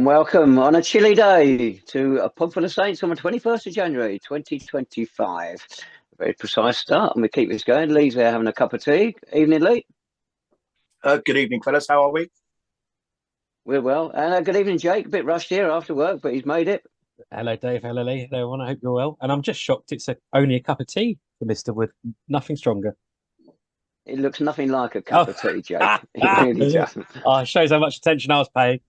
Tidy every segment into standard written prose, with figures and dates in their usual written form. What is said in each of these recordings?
welcome on a chilly day to a Podful of Saints on the 21st of January 2025. A very precise start, and we keep this going. Lee's there having a cup of tea. Evening, Lee. Good evening, fellas. How are we? We're well. And good evening, Jake. A bit rushed here after work, but he's made it. Hello, Dave. Hello, Lee. Hello, everyone. I hope you're well. And I'm just shocked only a cup of tea for Mr. Wood. Nothing stronger. It looks nothing like a cup of tea, Jake. It really doesn't. Oh, it shows how much attention I was paying.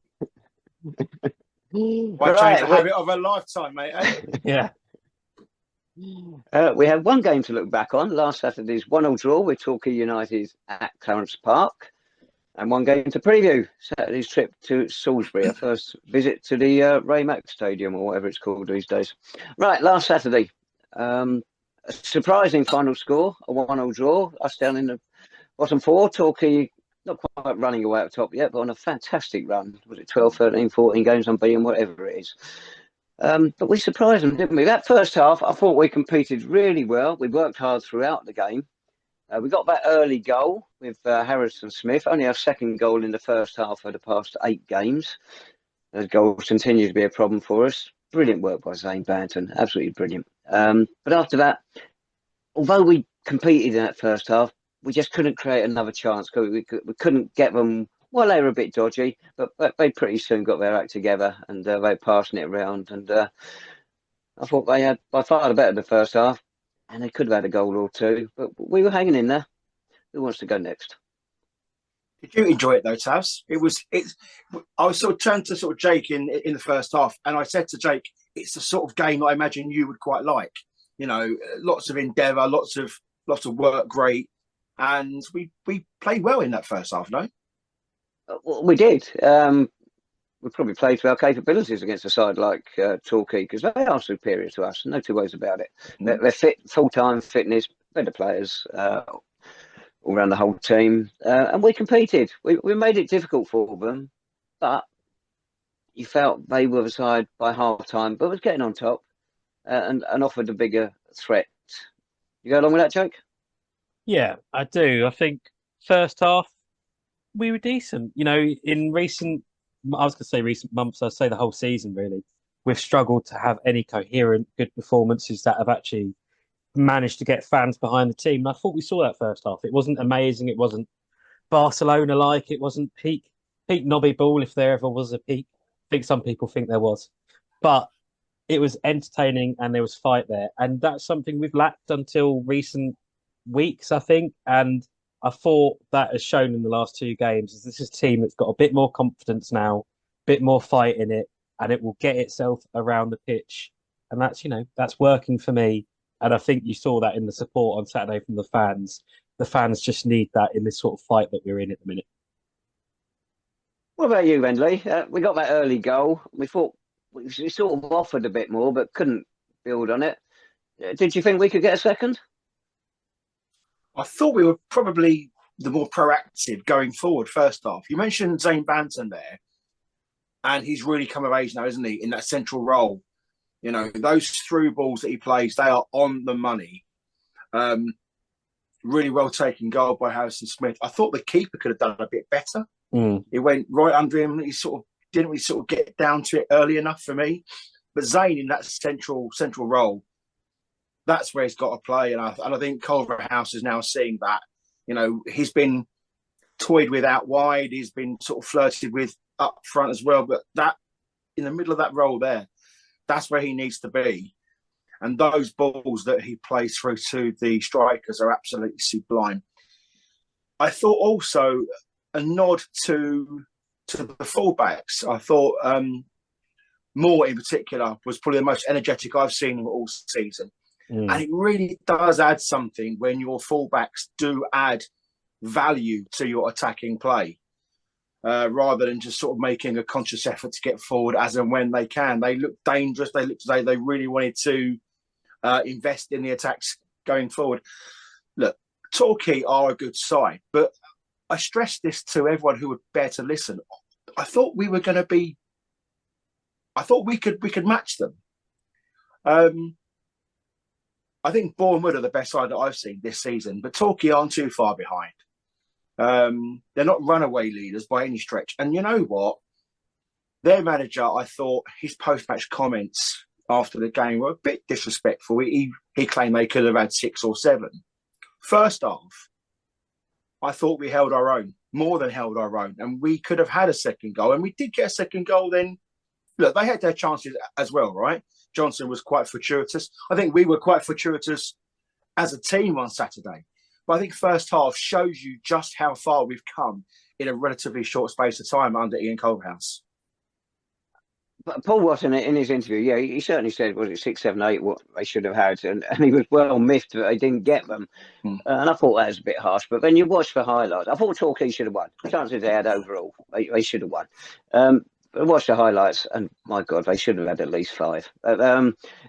Might change the habit of a lifetime, mate. Eh? Yeah. We have one game to look back on. Last Saturday's 1-1 draw with Torquay United at Clarence Park. And one game to preview, Saturday's trip to Salisbury, our first visit to the Ray Mack Stadium, or whatever it's called these days. Right, last Saturday, a surprising final score, a 1-1 draw, us down in the bottom four. Torquay not quite running away at the top yet, but on a fantastic run. Was it 12, 13, 14 games unbeaten, whatever it is. But we surprised them, didn't we? That first half, I thought we competed really well. We worked hard throughout the game. We got that early goal with Harrison Smith, only our second goal in the first half of the past 8 games. Those goals continue to be a problem for us. Brilliant work by Zane Banton, absolutely brilliant. But after that, although we competed in that first half, we just couldn't create another chance. We couldn't get them. Well, they were a bit dodgy, but they pretty soon got their act together and they were passing it around. And I thought they had by far the better the first half. And they could have had a goal or two, but we were hanging in there. Who wants to go next? Did you enjoy it though, Tavs? I was sort of turned to sort of Jake in the first half, and I said to Jake, "It's the sort of game that I imagine you would quite like. You know, lots of endeavour, lots of work rate, and we played well in that first half, no?" Well, we did. We probably played to our capabilities against a side like Torquay, because they are superior to us. No two ways about it. They're fit, full-time fitness, better players all around the whole team. And we competed. We made it difficult for them, but you felt they were the side by half-time, but was getting on top and offered a bigger threat. You go along with that, Jake? Yeah, I do. I think first half, we were decent. You know, in recent months, I'd say the whole season really, we've struggled to have any coherent good performances that have actually managed to get fans behind the team. And I thought we saw that first half. It wasn't amazing. It wasn't Barcelona-like. It wasn't peak knobby ball, if there ever was a peak. I think some people think there was. But it was entertaining and there was fight there. And that's something we've lacked until recent weeks, I think. And I thought that has shown in the last 2 games is this is a team that's got a bit more confidence now, a bit more fight in it, and it will get itself around the pitch. And that's working for me. And I think you saw that in the support on Saturday from the fans. The fans just need that in this sort of fight that we're in at the minute. What about you, Lee? We got that early goal. We thought we sort of offered a bit more, but couldn't build on it. Did you think we could get a second? I thought we were probably the more proactive going forward first half. You mentioned Zane Banton there, and he's really come of age now, isn't he, in that central role? You know, those through balls that he plays, they are on the money. Really well taken goal by Harrison Smith. I thought the keeper could have done a bit better. He went right under him. He didn't really get down to it early enough for me. But Zane in that central role, that's where he's got to play. And I think Culverhouse is now seeing that. You know, he's been toyed with out wide. He's been sort of flirted with up front as well. But that, in the middle of that role there, that's where he needs to be. And those balls that he plays through to the strikers are absolutely sublime. I thought also a nod to the fullbacks. I thought Moore in particular was probably the most energetic I've seen all season. And it really does add something when your fullbacks do add value to your attacking play, rather than just sort of making a conscious effort to get forward as and when they can. They look dangerous. They looked as though they really wanted to invest in the attacks going forward. Look, Torquay are a good side, but I stress this to everyone who would bear to listen. I thought we were going to be. I thought we could match them. I think Bournemouth are the best side that I've seen this season, but Torquay aren't too far behind. They're not runaway leaders by any stretch. And you know what? Their manager, I thought his post-match comments after the game were a bit disrespectful. He claimed they could have had 6 or 7. First half, I thought we held our own, more than held our own, and we could have had a second goal. And we did get a second goal then. Look, they had their chances as well, right? Johnson was quite fortuitous. I think we were quite fortuitous as a team on Saturday. But I think first half shows you just how far we've come in a relatively short space of time under Ian Culverhouse. But Paul Watson, in his interview, yeah, he certainly said, was it 6, 7, 8, what they should have had, and he was well miffed that they didn't get them. And I thought that was a bit harsh. But when you watch the highlights, I thought Torquay should have won. The chances they had overall, they should have won. But watch the highlights, and my God, they should have had at least 5.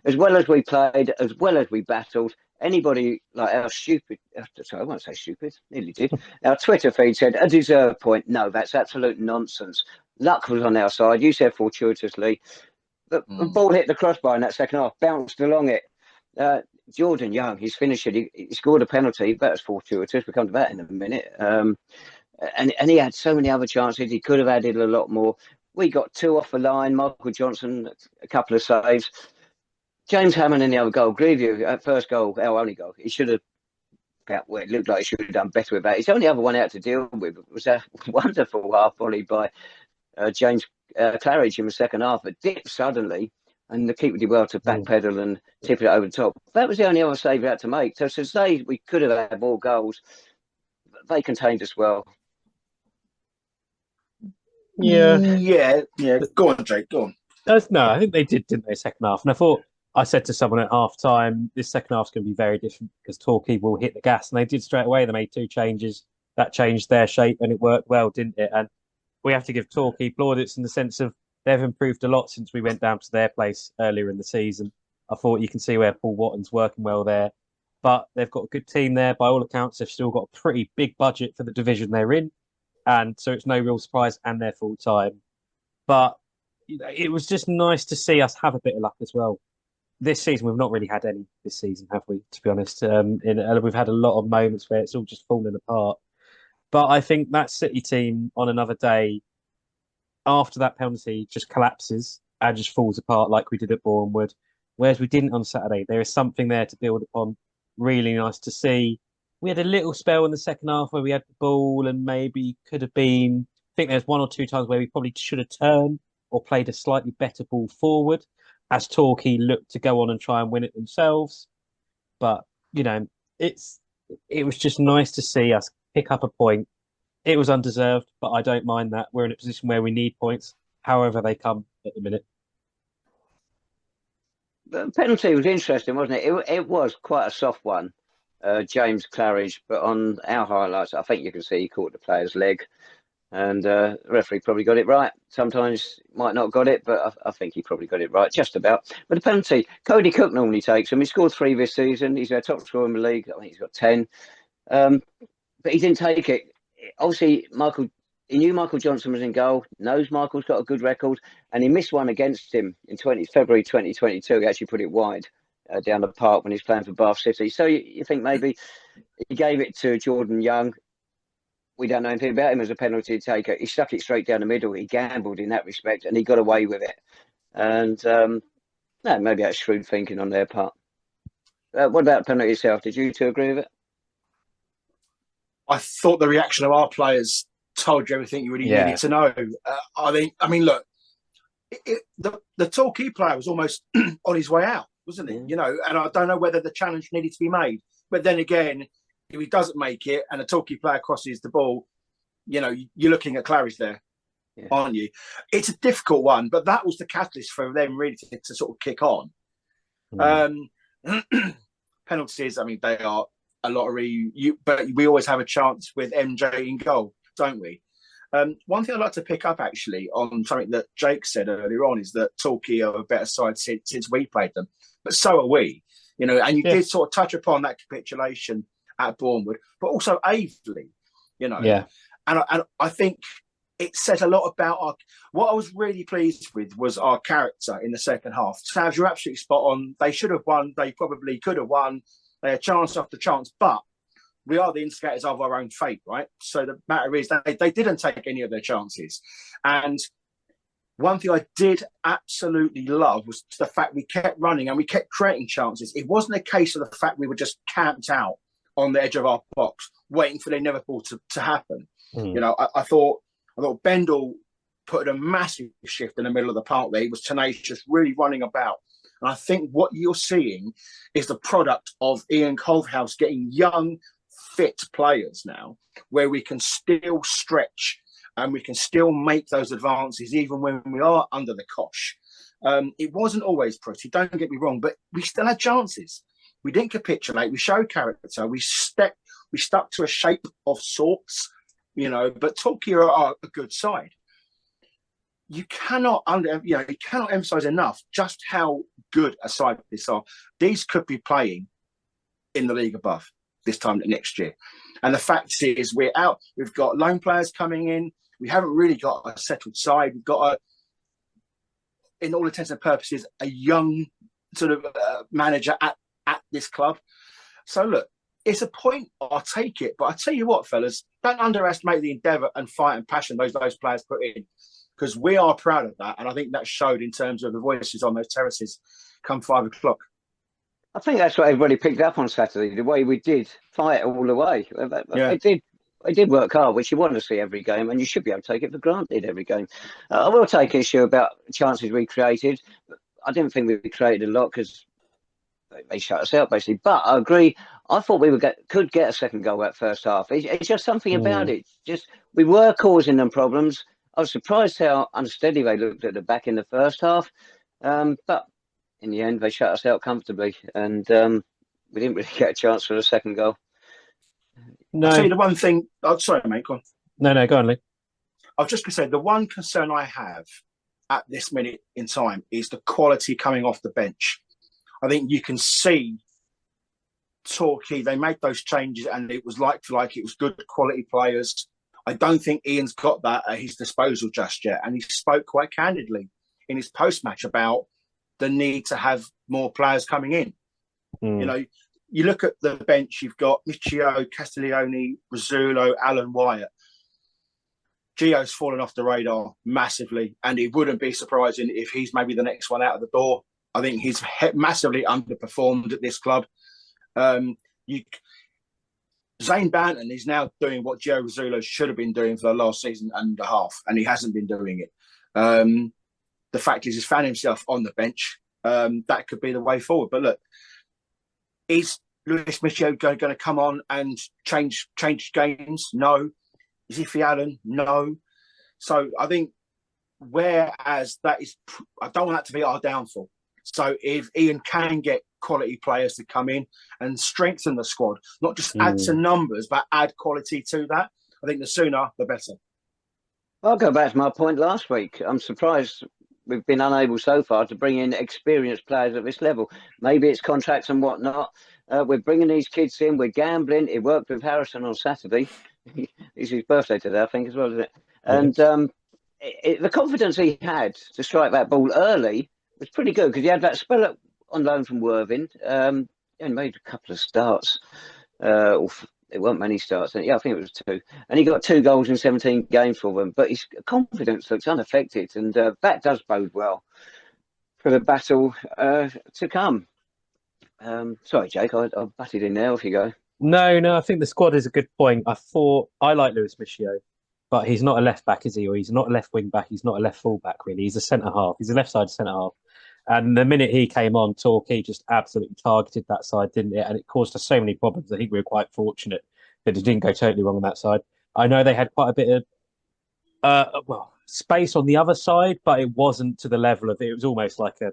As well as we played, as well as we battled, anybody like our stupid, sorry, I won't say stupid, nearly did. Our Twitter feed said, a deserved point. No, that's absolute nonsense. Luck was on our side. You said fortuitously. The ball hit the crossbar in that second half, bounced along it. Jordan Young, he's finished it. He scored a penalty. That was fortuitous. We'll come to that in a minute. And he had so many other chances. He could have added a lot more. We got 2 off the line. Michael Johnson, a couple of saves. James Hammond in the other goal. Greeview, at first goal, our only goal. He should have, well, it looked like he should have done better with that. His only other one out to deal with was a wonderful half volley by James Claridge in the second half. It dipped suddenly, and the keeper did well to backpedal and tip it over the top. That was the only other save we had to make. So to say we could have had more goals, they contained us well. Yeah. Go on, Jake. Go on. No, I think they did, didn't they, second half? And I said to someone at half time, this second half's going to be very different because Torquay will hit the gas. And they did straight away. They made 2 changes. That changed their shape and it worked well, didn't it? And we have to give Torquay plaudits in the sense of they've improved a lot since we went down to their place earlier in the season. I thought you can see where Paul Watton's working well there. But they've got a good team there. By all accounts, they've still got a pretty big budget for the division they're in. And so it's no real surprise, and they're full time. But it was just nice to see us have a bit of luck as well. This season, we've not really had any this season, have we? To be honest, we've had a lot of moments where it's all just falling apart. But I think that City team on another day, after that penalty, just collapses and just falls apart like we did at Bournemouth. Whereas we didn't on Saturday. There is something there to build upon. Really nice to see. We had a little spell in the second half where we had the ball and maybe could have been. I think there's 1 or 2 times where we probably should have turned or played a slightly better ball forward as Torquay looked to go on and try and win it themselves. But, it was just nice to see us pick up a point. It was undeserved, but I don't mind that. We're in a position where we need points, however they come at the minute. The penalty was interesting, wasn't it? It was quite a soft one, James Claridge, but on our highlights, I think you can see he caught the player's leg. And the referee probably got it right. Sometimes might not got it, but I think he probably got it right, just about. But the penalty, Cody Cook normally takes them. He scored 3 this season. He's our top scorer in the league. I think he's got 10. But he didn't take it. Obviously, he knew Michael Johnson was in goal, knows Michael's got a good record, and he missed one against him in February 2022. He actually put it wide down the park when he's playing for Bath City. So you think maybe he gave it to Jordan Young. We don't know anything about him as a penalty taker. He stuck it straight down the middle. He gambled in that respect, and he got away with it. And maybe that's shrewd thinking on their part. What about the penalty itself? Did you 2 agree with it? I thought the reaction of our players told you everything you really needed to know. I mean, look, the Torquay player was almost on his way out, wasn't he? And I don't know whether the challenge needed to be made. But then again, if he doesn't make it and a Torquay player crosses the ball, you're looking at Claridge there, aren't you? It's a difficult one, but that was the catalyst for them really to sort of kick on. Penalties, I mean, they are a lottery, but we always have a chance with MJ in goal, don't we? One thing I'd like to pick up actually on something that Jake said earlier on is that Torquay are a better side since we played them, but so are we. And you did sort of touch upon that capitulation at Bournemouth, but also Aveley, And I think it said a lot about what I was really pleased with was our character in the second half. Savs, you're absolutely spot on. They should have won. They probably could have won. They had chance after chance, but we are the instigators of our own fate, right? So the matter is that they didn't take any of their chances. And One thing I did absolutely love was the fact we kept running and we kept creating chances. It wasn't a case of the fact we were just camped out on the edge of our box, waiting for the inevitable to happen. You know, I thought Bendel put in a massive shift in the middle of the park there. He was tenacious, really running about. And I think what you're seeing is the product of Ian Culverhouse getting young, fit players now, where we can still stretch and we can still make those advances even when we are under the cosh. It wasn't always pretty, don't get me wrong, but we still had chances. We didn't capitulate. We showed character. We stuck to a shape of sorts, you know, but Torquay are a good side. You cannot emphasize enough just how good a side this are. These could be playing in the league above this time next year. And the fact is, we're out. We've got loan players coming in. We haven't really got a settled side. We've got in all intents and purposes, a young sort of manager at this club. So look, it's a point. I'll take it. But I tell you what, fellas, don't underestimate the endeavour and fight and passion those players put in, because we are proud of that. And I think that showed in terms of the voices on those terraces come 5 o'clock. I think that's what everybody picked up on Saturday, the way we did fight all the way. Yeah. It did work hard, which you want to see every game, and you should be able to take it for granted every game. I will take issue about chances we created. I didn't think we created a lot because they shut us out, basically. But I agree. I thought we could get a second goal that first half. It's just something about it. Just we were causing them problems. I was surprised how unsteady they looked at the back in the first half. But in the end, they shut us out comfortably, and we didn't really get a chance for the second goal. No. I'll tell you the one thing. Oh, sorry, mate. Go on. No, go on, Lee. I was just going to say, the one concern I have at this minute in time is the quality coming off the bench. I think you can see Torquay, they made those changes and it was like it was good quality players. I don't think Ian's got that at his disposal just yet. And he spoke quite candidly in his post-match about the need to have more players coming in. You know, you look at the bench, you've got Michio, Castiglione, Rizzulo, Alan Wyatt. Gio's fallen off the radar massively, and it wouldn't be surprising if he's maybe the next one out of the door. I think he's massively underperformed at this club. Zane Banton is now doing what Gio Rizzulo should have been doing for the last season and a half, and he hasn't been doing it. The fact is, he's found himself on the bench. That could be the way forward. But look, is Luis Michio going to come on and change games? No. Is he Allen? No. So I think, whereas that is, I don't want that to be our downfall. So if Ian can get quality players to come in and strengthen the squad, not just add to numbers, but add quality to that, I think the sooner, the better. I'll go back to my point last week. I'm surprised we've been unable so far to bring in experienced players at this level. Maybe it's contracts and whatnot. We're bringing these kids in. We're gambling. It worked with Harrison on Saturday. It's his birthday today, I think, as well, isn't it? And the confidence he had to strike that ball early was pretty good, because he had that spell on loan from Worthing and made a couple of starts. There weren't many starts. Yeah, I think it was 2. And he got 2 goals in 17 games for them. But his confidence looks unaffected. And that does bode well for the battle to come. Sorry, Jake, I butted in there. Off you go. No, I think the squad is a good point. I like Luis Michio, but he's not a left back, is he? Or he's not a left wing back. He's not a left full back, really. He's a centre half. He's a left side centre half. And the minute he came on, Torquay just absolutely targeted that side, didn't it? And it caused us so many problems. I think we were quite fortunate that it didn't go totally wrong on that side. I know they had quite a bit of space on the other side, but it wasn't to the level of it. It was almost like a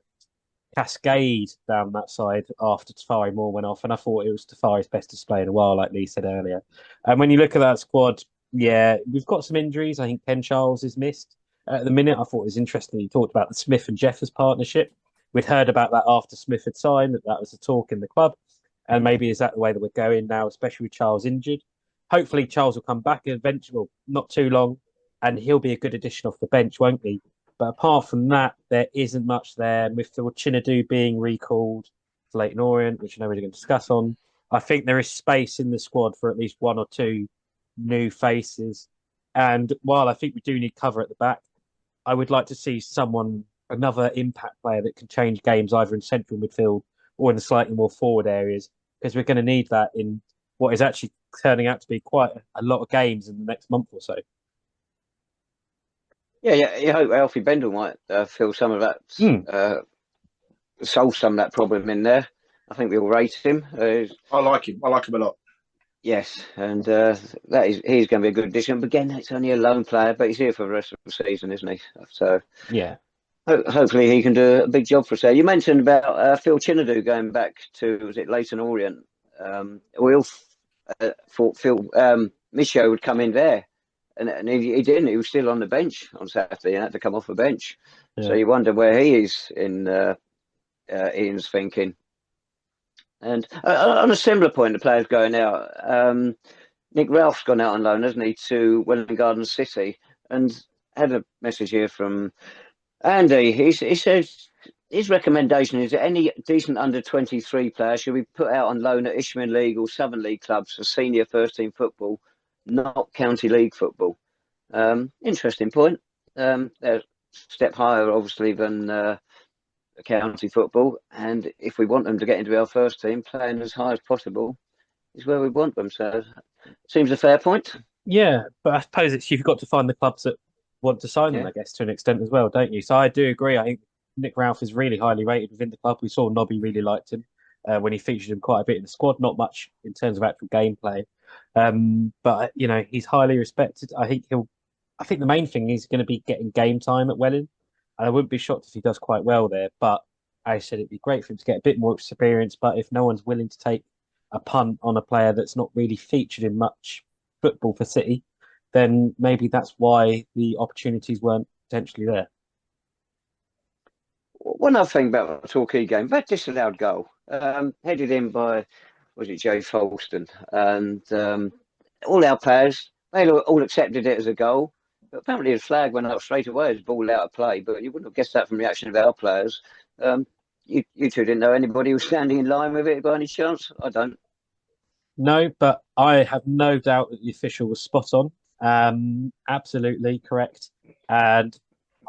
cascade down that side after Tafari Moore went off. And I thought it was Tafari's best display in a while, like Lee said earlier. And when you look at that squad, yeah, we've got some injuries. I think Ken Charles is missed. At the minute, I thought it was interesting. He talked about the Smith and Jeffers partnership. We'd heard about that after Smith had signed, that was a talk in the club. And maybe is that the way that we're going now, especially with Charles injured? Hopefully, Charles will come back eventually, well, not too long, and he'll be a good addition off the bench, won't he? But apart from that, there isn't much there. With the Chinadu being recalled to Leyton Orient, which I know we're going to discuss on, I think there is space in the squad for at least 1 or 2 new faces. And while I think we do need cover at the back, I would like to see another impact player that can change games either in central midfield or in the slightly more forward areas, because we're going to need that in what is actually turning out to be quite a lot of games in the next month or so. Yeah. You hope Alfie Bendel might fill some of that, solve some of that problem in there. I think we all rate him. I like him. I like him a lot. Yes, and he's going to be a good addition. But again, it's only a loan player, but he's here for the rest of the season, isn't he? So yeah, hopefully he can do a big job for us there. You mentioned about Phil Chinadu going back to, was it Leyton Orient? We all thought Phil Michaud would come in there, and he didn't. He was still on the bench on Saturday and had to come off the bench. Yeah. So you wonder where he is in Ian's thinking. And on a similar point, the players going out. Nick Ralph's gone out on loan, hasn't he, to Welwyn Garden City, and had a message here from Andy. He says his recommendation is that any decent under-23 player should be put out on loan at Isthmian League or Southern League clubs for senior first-team football, not county league football. Interesting point. They're a step higher, obviously, than county football, and if we want them to get into our first team, playing as high as possible is where we want them. So seems a fair point. Yeah, but I suppose you've got to find the clubs that want to sign them, I guess, to an extent as well, don't you? So I do agree. I think Nick Ralph is really highly rated within the club. We saw Nobby really liked him when he featured him quite a bit in the squad, not much in terms of actual gameplay. But he's highly respected. I think the main thing is going to be getting game time at Welwyn. I wouldn't be shocked if he does quite well there, but I said it'd be great for him to get a bit more experience. But if no one's willing to take a punt on a player that's not really featured in much football for City, then maybe that's why the opportunities weren't potentially there. One other thing about the Torquay game, that disallowed goal, headed in by, was it Jay Folston? And all our players, they all accepted it as a goal. But apparently the flag went up straight away as ball out of play, but you wouldn't have guessed that from the reaction of our players. You two didn't know anybody was standing in line with it by any chance? I don't. No, but I have no doubt that the official was spot on. Absolutely correct. And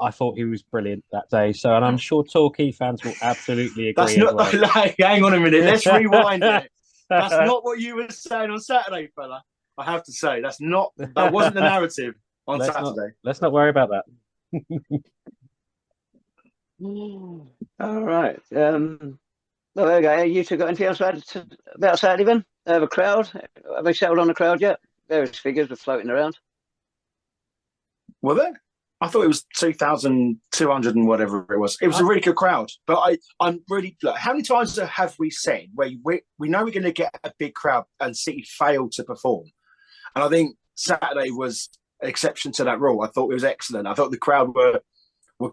I thought he was brilliant that day. So, and I'm sure Torquay fans will absolutely agree. That's not well. Hang on a minute. Let's rewind it. That's not what you were saying on Saturday, fella. I have to say, that wasn't the narrative on Saturday. Let's not worry about that. All right. Well, there you go. You two got anything else to add about Saturday then? The crowd? Have they settled on the crowd yet? Various figures were floating around. Were there? I thought it was 2,200 and whatever it was. It was a really good crowd. But I'm really how many times have we said where we know we're going to get a big crowd and City failed to perform? And I think Saturday was an exception to that rule. I thought it was excellent. I thought the crowd were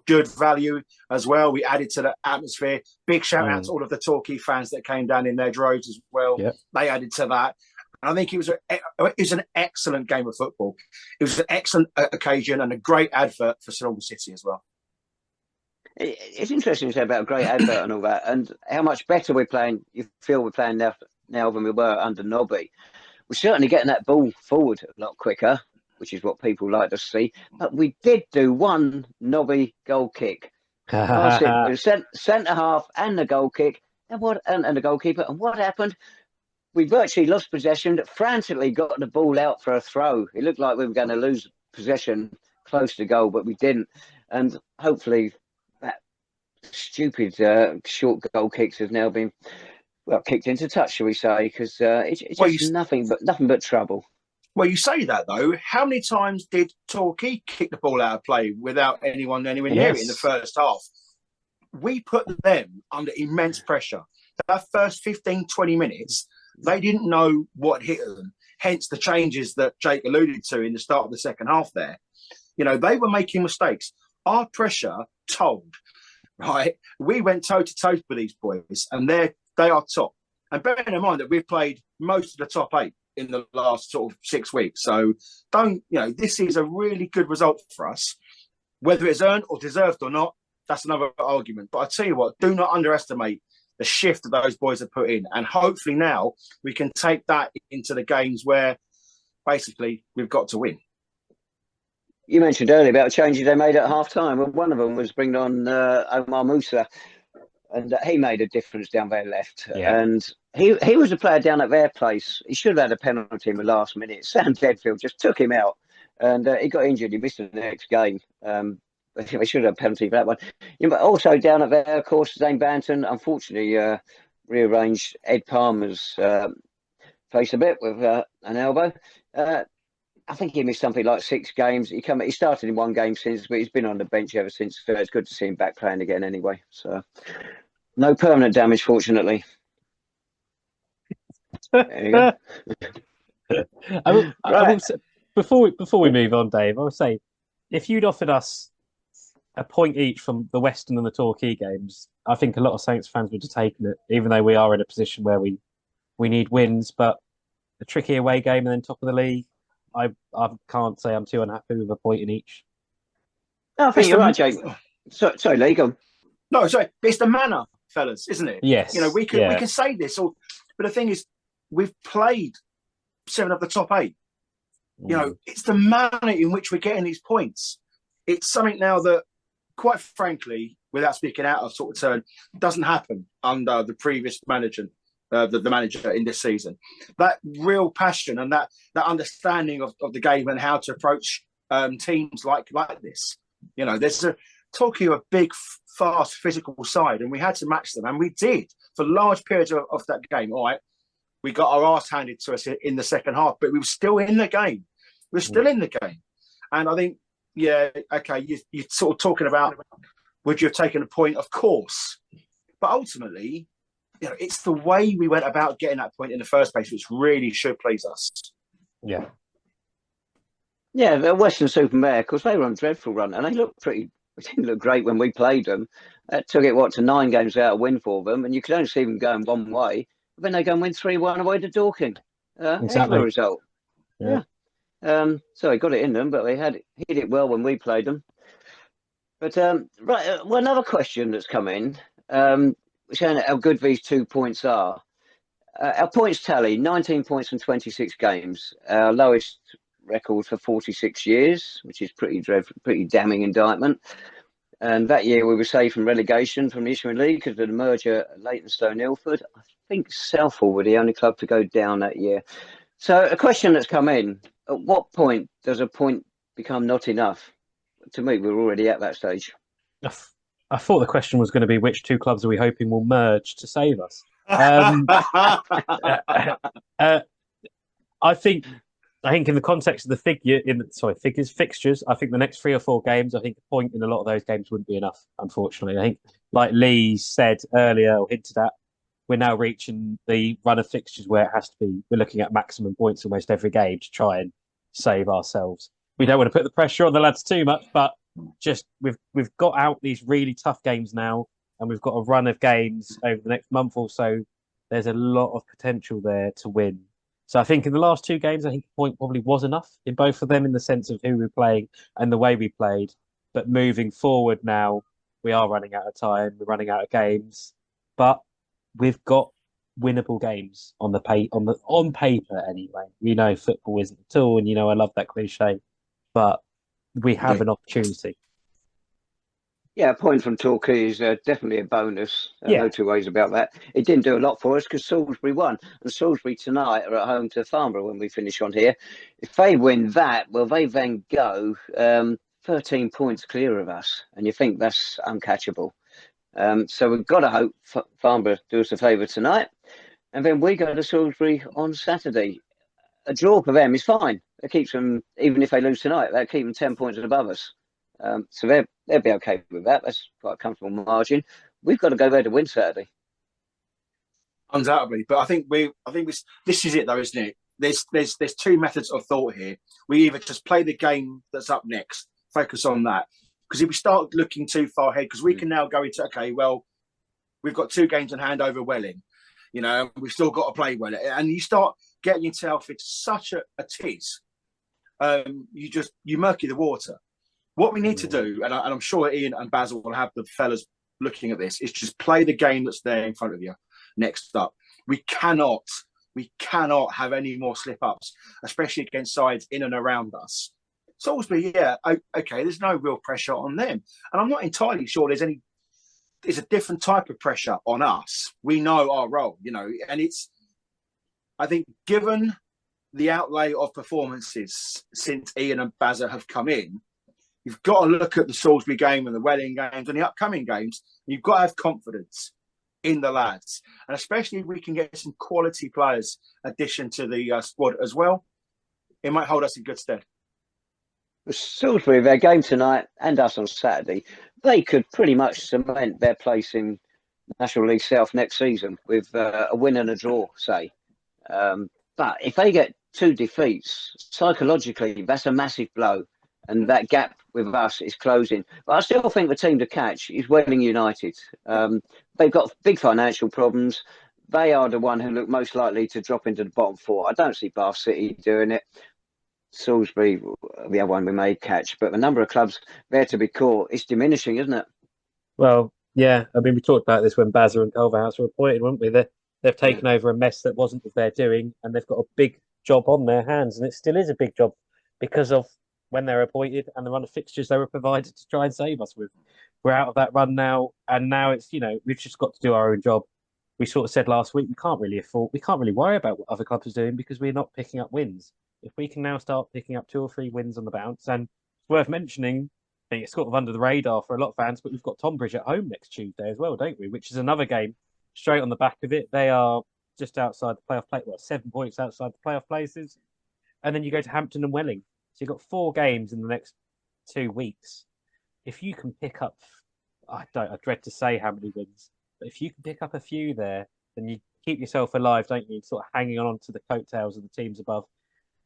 good value as well. We added to the atmosphere. Big shout out to all of the Torquay fans that came down in their droves as well. Yep. They added to that. And I think it was an excellent game of football. It was an excellent occasion and a great advert for St Albans City as well. It's interesting to say about a great advert and all that, and how much better we're playing. You feel we're playing now than we were under Nobby. We're certainly getting that ball forward a lot quicker, which is what people like to see. But we did do one Nobby goal kick. Centre half and the goal kick, and the goalkeeper. And what happened? We virtually lost possession, frantically got the ball out for a throw. It looked like we were going to lose possession close to goal, but we didn't. And hopefully that stupid short goal kicks have now been, kicked into touch, shall we say, because it's just nothing but trouble. Well, you say that, though. How many times did Torquay kick the ball out of play without anyone anywhere near it in the first half? We put them under immense pressure. That first 15, 20 minutes, they didn't know what hit them. Hence the changes that Jake alluded to in the start of the second half there. They were making mistakes. Our pressure told, right? We went toe-to-toe with these boys, and they are top. And bearing in mind that we've played most of the top 8 in the last sort of 6 weeks. So this is a really good result for us. Whether it's earned or deserved or not, that's another argument. But I tell you what, do not underestimate the shift that those boys have put in. And hopefully now we can take that into the games where basically we've got to win. You mentioned earlier about changes they made at half time. Well, one of them was bringing on Omar Musa, and he made a difference down their left. Yeah. And he was a player down at their place. He should have had a penalty in the last minute. Sam Deadfield just took him out, and he got injured. He missed the next game. They should have a penalty for that one. But also down at there, of course, Zane Banton, unfortunately, rearranged Ed Palmer's face a bit with an elbow. I think he missed something like 6 games. He started in 1 game since, but he's been on the bench ever since. So it's good to see him back playing again anyway. So no permanent damage, fortunately. There you go. I will say, before we move on, Dave, I would say if you'd offered us a point each from the Western and the Torquay games, I think a lot of Saints fans would have taken it, even though we are in a position where we need wins. But a tricky away game and then top of the league, I can't say I'm too unhappy with a point in each. No, I think you're right, Jake. Sorry, Lee, go on. No, sorry, but it's the manner, fellas, isn't it? Yes. We can say this, but the thing is, we've played 7 of the top 8. It's the manner in which we're getting these points. It's something now that, quite frankly, without speaking out of sort of turn, doesn't happen under the previous manager. The manager in this season, that real passion and that understanding of the game and how to approach teams like this. There's Torquay a big, fast, physical side, and we had to match them, and we did for large periods of that game. All right, we got our arse handed to us in the second half, but we were still in the game. We're still in the game, and I think, yeah, okay, you're sort of talking about would you have taken a point? Of course, but ultimately, it's the way we went about getting that point in the first place, which really should please us. Yeah. Yeah, the Western Supermare, of course, they were on a dreadful run, and they didn't look great when we played them. It took it, to 9 games without a win for them, and you could only see them going one way. But then they go and win 3-1 away to Dorking. Exactly. The result. Yeah. So they got it in them, but they hit it well when we played them. But another question that's come in, showing how good these 2 points are. Our points tally, 19 points from 26 games. Our lowest record for 46 years, which is pretty damning indictment. And that year we were saved from relegation from the Isthmian League because of the merger at Leytonstone-Ilford. I think Southall were the only club to go down that year. So a question that's come in, at what point does a point become not enough? To me, we're already at that stage. I thought the question was going to be which 2 clubs are we hoping will merge to save us? I think in the context of the fixtures, I think the next 3 or 4 games, I think a point in a lot of those games wouldn't be enough, unfortunately. I think, like Lee said earlier or hinted at, we're now reaching the run of fixtures where it has to be, we're looking at maximum points almost every game to try and save ourselves. We don't want to put the pressure on the lads too much, but just we've got out these really tough games now, and we've got a run of games over the next month or so. There's a lot of potential there to win. So I think in the last 2 games, I think a point probably was enough in both of them in the sense of who we're playing and the way we played. But moving forward now, we are running out of time. We're running out of games, but we've got winnable games on paper anyway. We know football isn't at all, and I love that cliche, but we have an opportunity. Yeah, a point from Torquay is definitely a bonus. Yeah. No 2 ways about that. It didn't do a lot for us because Salisbury won. And Salisbury tonight are at home to Farnborough when we finish on here. If they win that, well, they then go 13 points clear of us. And you think that's uncatchable. So we've got to hope Farnborough do us a favour tonight. And then we go to Salisbury on Saturday. A draw for them is fine. It keeps them, even if they lose tonight, that keep them 10 points above us. So they'll be okay with that. That's quite a comfortable margin. We've got to go there to win Saturday. Undoubtedly, but I think this is it though, isn't it? There's 2 methods of thought here. We either just play the game that's up next, focus on that, because if we start looking too far ahead, because we can now go into we've got 2 games in hand over Welling, we've still got to play well, and you start getting yourself into such a tiz, you murky the water. What we need to do, and I'm sure Ian and Basil will have the fellas looking at this, is just play the game that's there in front of you. Next up, we cannot have any more slip-ups, especially against sides in and around us. Salisbury, yeah, okay. There's no real pressure on them, and I'm not entirely sure there's any. There's a different type of pressure on us. We know our role, and it's. I think, given the outlay of performances since Ian and Bazza have come in, you've got to look at the Salisbury game and the Welling games and the upcoming games. You've got to have confidence in the lads, and especially if we can get some quality players addition to the squad as well, it might hold us in good stead. Salisbury, their game tonight and us on Saturday, they could pretty much cement their place in National League South next season with a win and a draw, say. But if they get 2 defeats, psychologically, that's a massive blow. And that gap with us is closing. But I still think the team to catch is Welling United. They've got big financial problems. They are the one who look most likely to drop into the bottom 4. I don't see Bath City doing it. Salisbury, the other one we may catch. But the number of clubs there to be caught is diminishing, isn't it? Well, yeah. I mean, we talked about this when Bazza and Culverhouse were appointed, weren't we? They've taken over a mess that wasn't of their doing, and they've got a big job on their hands. And it still is a big job because of when they're appointed and the run of fixtures they were provided to try and save us with. We're out of that run now, and now it's, we've just got to do our own job. We sort of said last week, we can't really worry about what other clubs are doing because we're not picking up wins. If we can now start picking up 2 or 3 wins on the bounce, and it's worth mentioning, I think it's sort of under the radar for a lot of fans, but we've got Tonbridge at home next Tuesday as well, don't we? Which is another game straight on the back of it. They are just outside the playoff place, 7 points outside the playoff places. And then you go to Hampton and Welling. So you've got 4 games in the next 2 weeks. If you can pick up, I dread to say how many wins, but if you can pick up a few there, then you keep yourself alive, don't you? Sort of hanging on to the coattails of the teams above.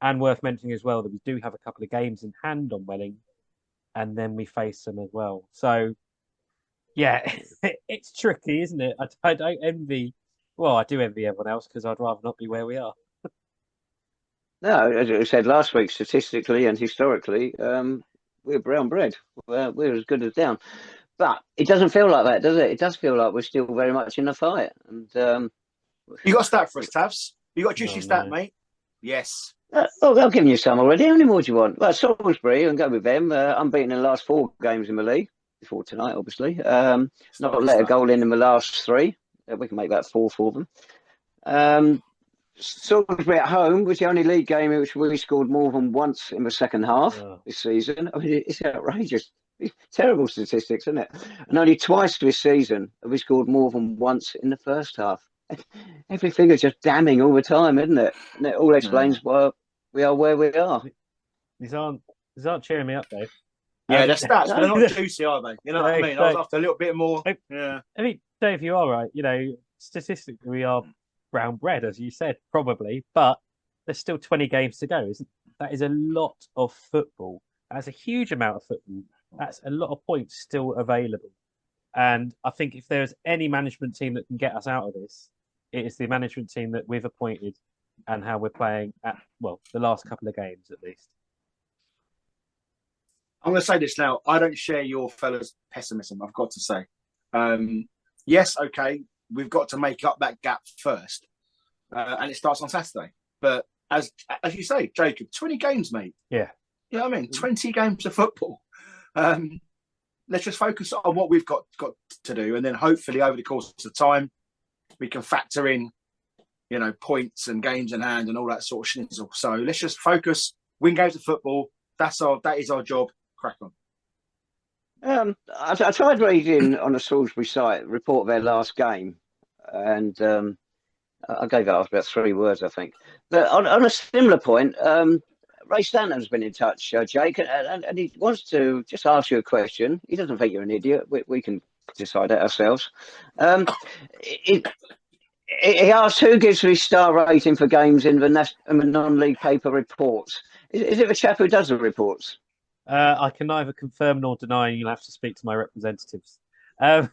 And worth mentioning as well that we do have a couple of games in hand on Welling, and then we face them as well. So, yeah, it's tricky, isn't it? I don't envy. Well, I do envy everyone else because I'd rather not be where we are. No, as I said last week, statistically and historically, we're brown bread. We're as good as down. But it doesn't feel like that, does it? It does feel like we're still very much in the fight. And you got a stat for us, Tavs? You got a juicy stat, mate? Yes. I've given you some already. How many more do you want? Well, Salisbury, and go with them. Unbeaten in the last 4 games in the league, before tonight, obviously. Not let a goal in the last 3. We can make that 4 for them. Salisbury at home was the only league game in which we scored more than once in the second half this season. I mean, it's outrageous. It's terrible statistics, isn't it? And only twice this season have we scored more than once in the first half. Every figure's just damning all the time, isn't it? And it all explains why we are where we are. These aren't cheering me up, Dave. Yeah, they're stats, but they're not juicy, are they? You know what I mean? I was after a little bit more. Yeah. I mean, Dave, you are right. Statistically, we are brown bread, as you said, probably, but there's still 20 games to go, isn't that? Is a lot of football. That's a huge amount of football. That's a lot of points still available. And I think if there's any management team that can get us out of this, it is the management team that we've appointed and how we're playing at, the last couple of games at least. I'm going to say this now. I don't share your fellas' pessimism, I've got to say. Yes, okay, we've got to make up that gap first. And it starts on Saturday. But as you say, Jacob, 20 games, mate. Yeah. You know what I mean? 20 games of football. Let's just focus on what we've got to do. And then hopefully over the course of time, we can factor in, points and games in hand and all that sort of schnitzel. So let's just focus, win games of football. That is our job. Crack on. I tried reading on the Salisbury site report of their last game, and I gave it after about 3 words, I think. But on a similar point, Ray Stanton's been in touch, Jake, and he wants to just ask you a question. He doesn't think you're an idiot. We can decide that ourselves. He asked who gives the star rating for games in the non-league paper reports. Is it the chap who does the reports? I can neither confirm nor deny. You'll have to speak to my representatives.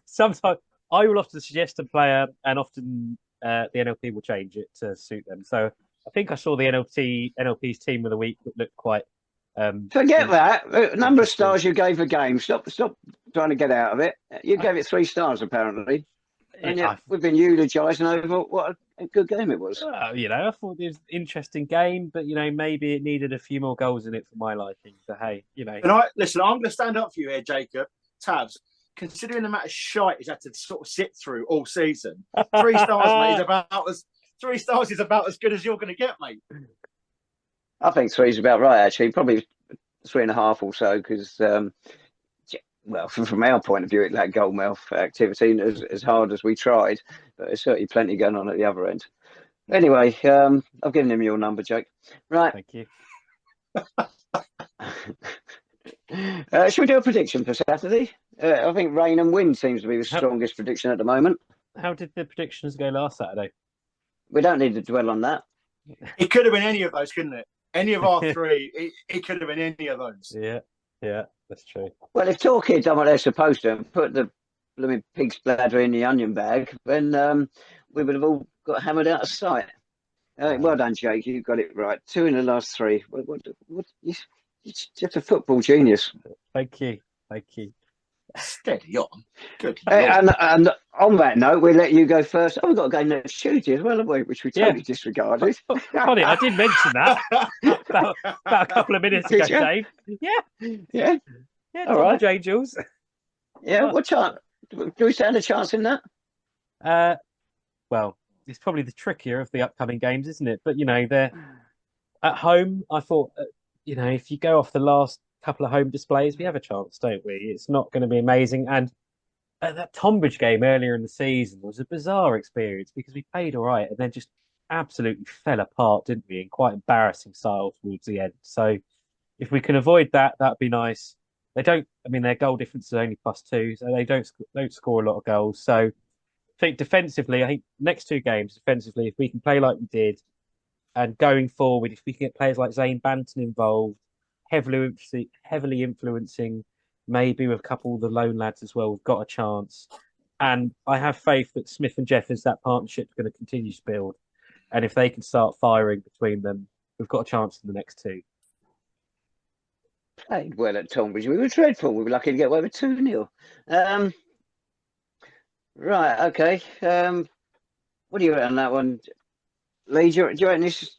Sometimes I will often suggest a player, and often the NLP will change it to suit them. So I think I saw the NLP's team of the week that looked quite. Forget that. The number of stars you gave a game. Stop trying to get out of it. You gave it 3 stars, apparently. And yet we've been eulogising over what a good game it was. I thought it was an interesting game, but maybe it needed a few more goals in it for my liking. So hey, And I'm going to stand up for you here, Jacob. Tabs, considering the amount of shite he's had to sort of sit through all season, 3 stars, mate, is about as good as you're going to get, mate. I think 3 is about right, actually. Probably 3.5 or so, because well, from our point of view, it lacked goalmouth activity as hard as we tried, but there's certainly plenty going on at the other end. Anyway, I've given him your number, Jake. Right. Thank you. Should we do a prediction for Saturday? I think rain and wind seems to be the strongest prediction at the moment. How did the predictions go last Saturday? We don't need to dwell on that. It could have been any of those, couldn't it? Any of our 3, it could have been any of those. Yeah, that's true. Well, if Torquay done what they're supposed to and put the blooming pig's bladder in the onion bag, then we would have all got hammered out of sight. Well done, Jake. You got it right. 2 in the last 3. It's just a football genius. Thank you. Steady on. Good. And on that note, we'll let you go first. Oh, we've got a game next Tuesday as well, haven't we? Which we totally disregarded. Funny, I did mention that about a couple of minutes ago, Dave. Yeah. All right, Angels. Yeah. What chance? Do we stand a chance in that? Well, it's probably the trickier of the upcoming games, isn't it? But they're at home. I thought, if you go off the last couple of home displays, we have a chance, don't we? It's not going to be amazing. And that Tonbridge game earlier in the season was a bizarre experience because we played all right and then just absolutely fell apart, didn't we? In quite embarrassing style towards the end. So if we can avoid that, that'd be nice. They don't. I mean, their goal difference is only +2, so they don't score a lot of goals. So I think defensively, I think next 2 games defensively, if we can play like we did, and going forward, if we can get players like Zane Banton involved, heavily influencing, maybe with a couple of the lone lads as well, we've got a chance. And I have faith that Smith and Jeffers, that partnership, is going to continue to build. And if they can start firing between them, we've got a chance in the next 2. Played well at Tonbridge. We were dreadful. We were lucky to get away with 2-0. Right, okay. What do you reckon on that one? Lee, do you reckon this,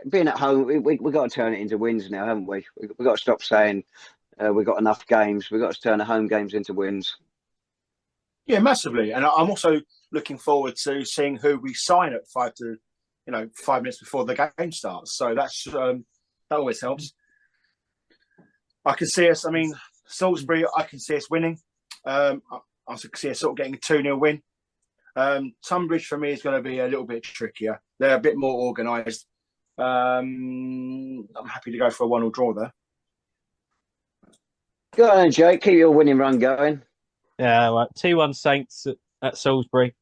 being at home, we've got to turn it into wins now, haven't we? We've got to stop saying we've got enough games. We've got to turn the home games into wins. Yeah, massively. And I'm also looking forward to seeing who we sign at 5 minutes before the game starts. So that's that always helps. I can see us, Salisbury, I can see us winning. I can see us sort of getting a 2-0 win. Tunbridge, for me, is going to be a little bit trickier. They're a bit more organised. I'm happy to go for a 1-1 draw there. Go on, Jake. Keep your winning run going. Yeah, well, 2-1 Saints at Salisbury.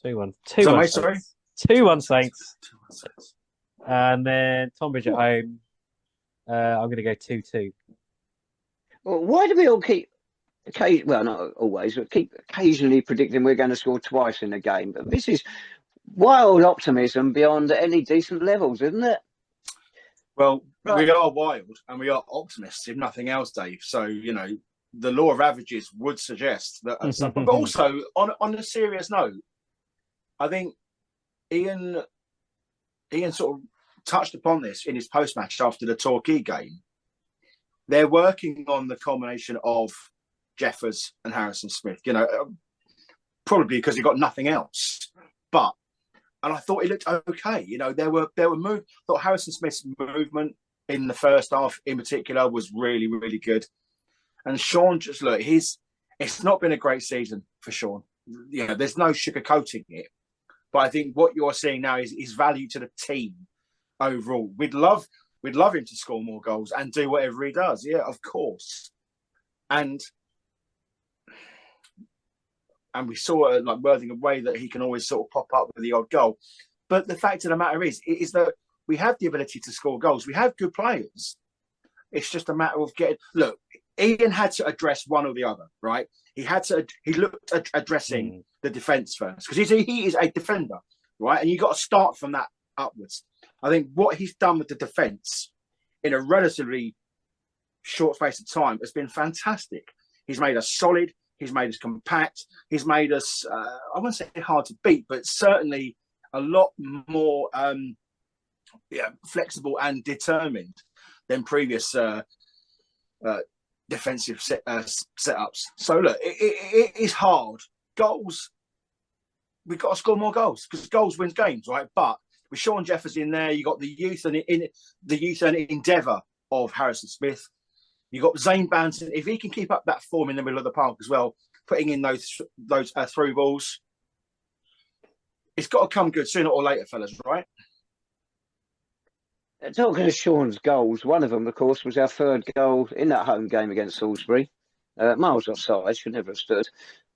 2-1. 2-1 Saints. And then Tonbridge at home. I'm going to go 2-2. Well, why do we all keep, well, not always, but keep occasionally predicting we're going to score twice in a game? But this is wild optimism beyond any decent levels, isn't it? Well, right. We are wild and we are optimists, if nothing else, Dave. So, the law of averages would suggest that. But also, on a serious note, I think Ian sort of touched upon this in his post-match after the Torquay game. They're working on the combination of Jeffers and Harrison Smith, probably because he got nothing else. And I thought he looked okay. There were moves. I thought Harrison Smith's movement in the first half, in particular, was really, really good. And Sean, just look, it's not been a great season for Sean. There's no sugarcoating it. But I think what you're seeing now is value to the team overall. We'd love him to score more goals and do whatever he does. Yeah, of course. And we saw like Worthing a way that he can always sort of pop up with the odd goal. But the fact of the matter is that we have the ability to score goals. We have good players. It's just a matter of getting. Look, Ian had to address one or the other, right? He looked at addressing the defence first because he is a defender, right? And you got to start from that upwards. I think what he's done with the defence in a relatively short space of time has been fantastic. He's made us solid. He's made us compact. He's made us, I wouldn't say hard to beat, but certainly a lot more flexible and determined than previous defensive setups. So look, it is hard. Goals, we've got to score more goals because goals wins games, right? But with Sean Jeffers in there, you got the youth and endeavour of Harrison Smith. You got Zane Banton. If he can keep up that form in the middle of the park as well, putting in those through balls, it's got to come good sooner or later, fellas, right? Talking of Sean's goals, one of them, of course, was our third goal in that home game against Salisbury. Miles offside, should never have stood.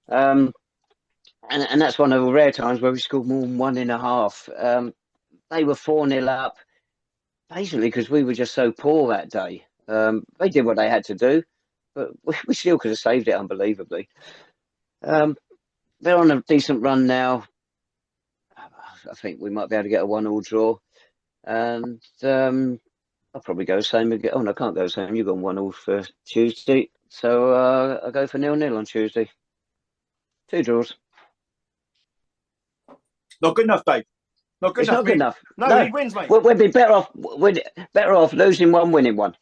And that's one of the rare times where we scored more than 1.5. They were 4-0 up, basically because we were just so poor that day. They did what they had to do, but we still could have saved it unbelievably. They're on a decent run now. I think we might be able to get a 1-1 draw. And I'll probably go the same again. Oh, no, I can't go the same. You've gone 1-1 for Tuesday. So I'll go for 0-0 on Tuesday. 2 draws. Not good enough, Dave. Not good It's enough. not good enough. No, he wins, mate. We'd be better off. We'd better off losing one, winning one.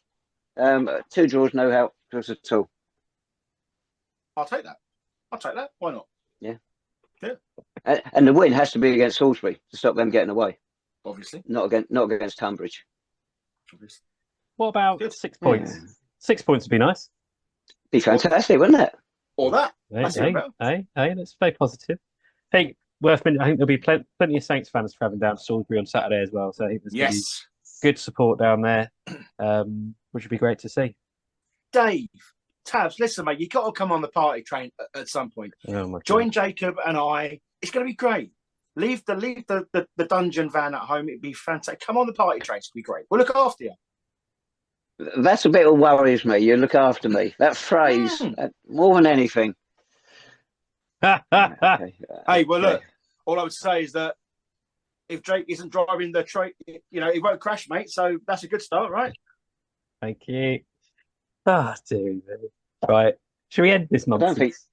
2 draws, no help to us at all. I'll take that. Why not? Yeah. Yeah. And the win has to be against Salisbury to stop them getting away. Obviously. Not against Tunbridge. Obviously. What about Good. 6 points? 6 points would be nice. Be fantastic, wouldn't it? Or that. Hey, that's very positive. Hey, I think there'll be plenty of Saints fans travelling down to Salisbury on Saturday as well. So I think there's going to be good support down there, which would be great to see. Dave, Tabs, listen, mate, you got to come on the party train at some point. Oh my Join God. Jacob and I. It's going to be great. Leave the dungeon van at home. It'd be fantastic. Come on the party train. It's going to be great. We'll look after you. That's a bit what worries me. You look after me. That phrase, more than anything. Okay. Hey, well, look, all I would say is that if Jake isn't driving the train, he won't crash, mate. So that's a good start, right? Thank you. Ah, dear. Right. Should we end this nonsense?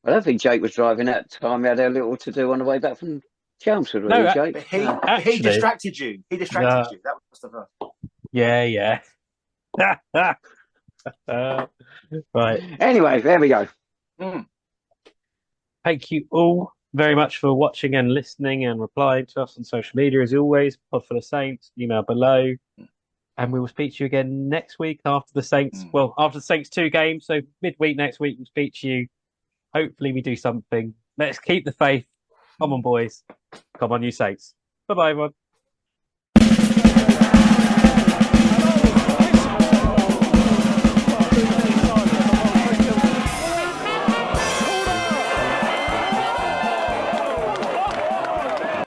I don't think Jake was driving that time. We had a little to do on the way back from Chelmsford, really, No, Jake. But he distracted you. He distracted you. That was the first. Yeah. Right. Anyway, there we go. Thank you all very much for watching and listening and replying to us on social media as always. Podful of Saints, email below. And we will speak to you again next week after the Saints. Well, after the Saints 2 games. So midweek next week, we'll speak to you. Hopefully we do something. Let's keep the faith. Come on, boys. Come on, you Saints. Bye-bye, everyone.